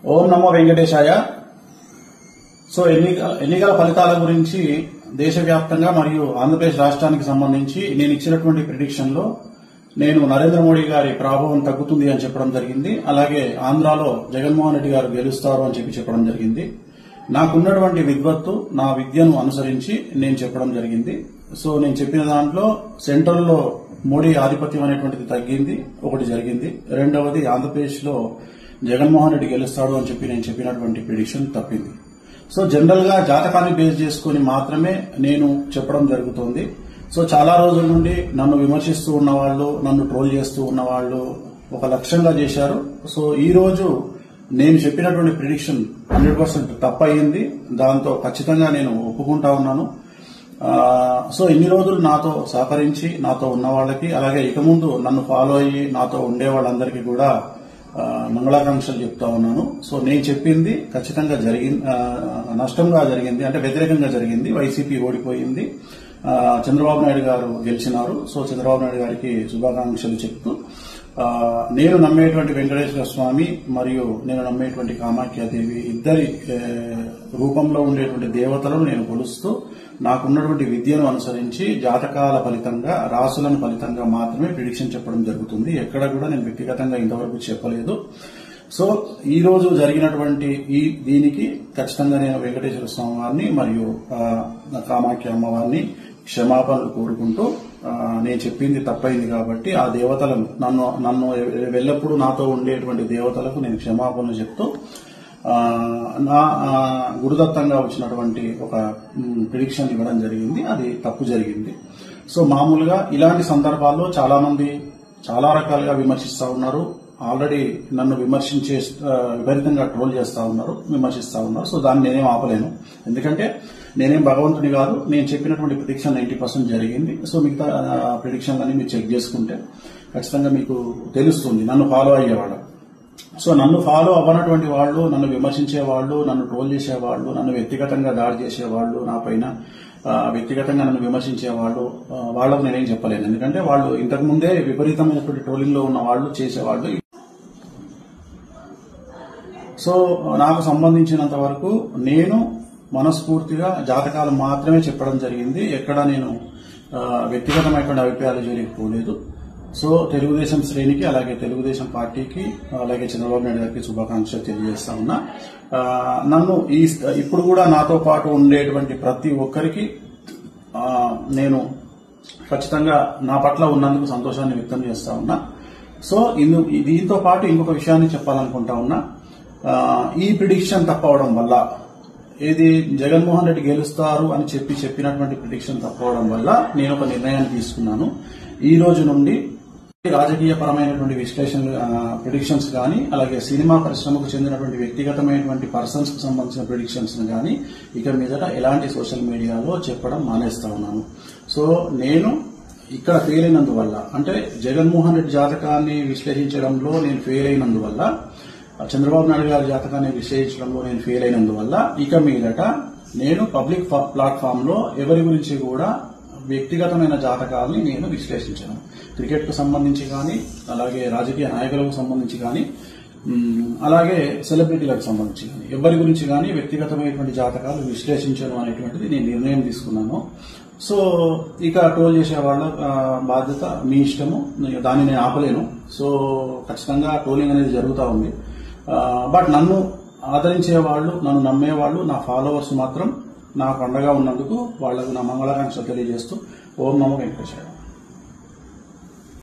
ఓం నమో వెంకటేశాయ. So ఎన్నికల ఫలితాల గురించి దేశవ్యాప్తంగా మరియు ఆంధ్రప్రదేశ్ రాష్ట్రానికి సంబంధించి నేను ఇచ్చినటువంటి ప్రిడిక్షన్ లో నేను నరేంద్ర మోడీ గారి ప్రభావం తగ్గుతుంది అని చెప్పడం జరిగింది. అలాగే ఆంధ్రాలో జగన్మోహన్ రెడ్డి గారు గెలుస్తారు అని చెప్పడం జరిగింది. నాకున్నటువంటి విద్వత్తు, నా విద్యను అనుసరించి నేను చెప్పడం జరిగింది. సో నేను చెప్పిన దాంట్లో సెంట్రల్ లో మోడీ ఆధిపత్యం అనేటువంటిది తగ్గింది, ఒకటి జరిగింది. రెండవది ఆంధ్రప్రదేశ్ లో జగన్మోహన్ రెడ్డి గెలుస్తాడు అని చెప్పి నేను చెప్పినటువంటి ప్రిడిక్షన్ తప్పింది. సో జనరల్ గా జాతకాన్ని బేస్ చేసుకుని మాత్రమే నేను చెప్పడం జరుగుతోంది. సో చాలా రోజుల నుండి నన్ను విమర్శిస్తూ ఉన్నవాళ్లు, నన్ను ట్రోల్ చేస్తూ ఉన్నవాళ్లు ఒక లక్ష్యంగా చేశారు. సో ఈ రోజు నేను చెప్పినటువంటి ప్రిడిక్షన్ 100% తప్పయింది. దాంతో ఖచ్చితంగా నేను ఒప్పుకుంటా ఉన్నాను. సో ఇన్ని రోజులు నాతో సహకరించి నాతో ఉన్న వాళ్ళకి, అలాగే ఇక ముందు నన్ను ఫాలో అయ్యి నాతో ఉండే వాళ్ళందరికీ కూడా మంగళాకాంక్షలు చెప్తా ఉన్నాను. సో నేను చెప్పింది ఖచ్చితంగా నష్టంగా జరిగింది, అంటే వ్యతిరేకంగా జరిగింది. వైసీపీ ఓడిపోయింది, చంద్రబాబు నాయుడు గారు గెలిచినారు. సో చంద్రబాబు నాయుడు గారికి శుభాకాంక్షలు చెప్తూ నేను నమ్మేటువంటి వెంకటేశ్వర స్వామి మరియు నేను నమ్మేటువంటి కామాఖ్యాదేవి ఇద్దరి రూపంలో ఉండేటువంటి దేవతలను నేను కొలుస్తూ నాకున్నటువంటి విద్యను అనుసరించి జాతకాల ఫలితంగా, రాసులను ఫలితంగా మాత్రమే ప్రిడిక్షన్ చెప్పడం జరుగుతుంది. ఎక్కడ కూడా నేను వ్యక్తిగతంగా ఇంతవరకు చెప్పలేదు. సో ఈ రోజు జరిగినటువంటి దీనికి ఖచ్చితంగా నేను వెంకటేశ్వర స్వామి వారిని మరియు కామాఖ్య అమ్మవారిని క్షమాపణలు కోరుకుంటూ, నేను చెప్పింది తప్పైంది కాబట్టి ఆ దేవతలను నన్ను ఎల్లప్పుడూ నాతో ఉండేటువంటి దేవతలకు నేను క్షమాపణలు చెప్తూ నా గురుదత్తంగా వచ్చినటువంటి ఒక ప్రిడిక్షన్ ఇవ్వడం జరిగింది. అది తప్పు జరిగింది. సో మామూలుగా ఇలాంటి సందర్భాల్లో చాలా మంది చాలా రకాలుగా విమర్శిస్తా ఉన్నారు. ఆల్రెడీ నన్ను విపరీతంగా ట్రోల్ చేస్తా ఉన్నారు, విమర్శిస్తా ఉన్నారు. సో దాన్ని నేనేం ఆపలేను, ఎందుకంటే నేనేం భగవంతుని కాదు. నేను చెప్పినటువంటి ప్రిడిక్షన్ 90% జరిగింది. సో మిగతా ప్రిడిక్షన్లన్నీ మీరు చెక్ చేసుకుంటే ఖచ్చితంగా మీకు తెలుస్తుంది నన్ను ఫాలో అయ్యేవాళ్ళు. సో నన్ను ఫాలో అవ్వనటువంటి వాళ్ళు, నన్ను విమర్శించే వాళ్ళు, నన్ను ట్రోల్ చేసేవాళ్ళు, నన్ను వ్యక్తిగతంగా దాడి చేసేవాళ్ళు, నా పైన వ్యక్తిగతంగా నన్ను విమర్శించేవాళ్ళు, వాళ్ళకు నేనేం చెప్పలేను. ఎందుకంటే వాళ్ళు ఇంతకు ముందే విపరీతమైనటువంటి ట్రోలింగ్ లో ఉన్న వాళ్ళు, చేసేవాళ్ళు. సో నాకు సంబంధించినంత వరకు నేను మనస్ఫూర్తిగా జాతకాలు మాత్రమే చెప్పడం జరిగింది. ఎక్కడ నేను వ్యక్తిగతమైనటువంటి అభిప్రాయాలు జోలికి పోలేదు. సో తెలుగుదేశం శ్రేణికి, అలాగే తెలుగుదేశం పార్టీకి, అలాగే చంద్రబాబు నాయుడు గారికి శుభాకాంక్షలు తెలియజేస్తా ఉన్నా. నన్ను ఇప్పుడు కూడా నాతో పాటు ఉండేటువంటి ప్రతి ఒక్కరికి నేను ఖచ్చితంగా నా పట్ల ఉన్నందుకు సంతోషాన్ని వ్యక్తం చేస్తా ఉన్నా. సో దీంతో పాటు ఇంకొక విషయాన్ని చెప్పాలనుకుంటా ఉన్నా. ఈ ప్రిడిక్షన్ తప్పవడం వల్ల, ఏది జగన్మోహన్ రెడ్డి గెలుస్తారు అని చెప్పినటువంటి ప్రిడిక్షన్ తప్పవడం వల్ల నేను ఒక నిర్ణయాన్ని తీసుకున్నాను. ఈ రోజు నుండి రాజకీయ పరమైనటువంటి విశ్లేషణలు, ప్రిడిక్షన్స్ కానీ, అలాగే సినిమా పరిశ్రమకు చెందినటువంటి వ్యక్తిగతమైనటువంటి పర్సన్స్ కు సంబంధించిన ప్రిడిక్షన్స్ కానీ ఇక మీదట ఎలాంటి సోషల్ మీడియాలో చెప్పడం మానేస్తా ఉన్నాను. సో నేను ఇక్కడ ఫెయిల్ అయినందువల్ల, అంటే జగన్మోహన్ రెడ్డి జాతకాన్ని విశ్లేషించడంలో నేను ఫెయిల్ అయినందువల్ల, చంద్రబాబు నాయుడు గారి జాతకాన్ని విశ్లేషించడంలో నేను ఫెయిల్ అయినందువల్ల ఇక మీదట నేను పబ్లిక్ ప్లాట్ఫామ్ లో ఎవరి గురించి కూడా వ్యక్తిగతమైన జాతకాలని నేను విశ్లేషించాను. క్రికెట్ కు సంబంధించి కానీ, అలాగే రాజకీయ నాయకులకు సంబంధించి కానీ, అలాగే సెలబ్రిటీలకు సంబంధించి కానీ, ఎవరి గురించి కానీ వ్యక్తిగతమైనటువంటి జాతకాలు విశ్లేషించడం అనేటువంటిది నేను నిర్ణయం తీసుకున్నాను. సో ఇక ట్రోల్ చేసే వాళ్ళ బాధ్యత మీ ఇష్టము, దాన్ని నేను ఆపలేను. సో ఖచ్చితంగా ట్రోలింగ్ అనేది జరుగుతూ ఉంది. బట్ నన్ను ఆదరించే వాళ్ళు, నన్ను నమ్మేవాళ్ళు, నా ఫాలోవర్స్ మాత్రం నాకు అండగా ఉన్నందుకు వాళ్లకు నా మంగళాకాంక్షలు తెలియజేస్తూ ఓం నమో వెంకటేశాయ.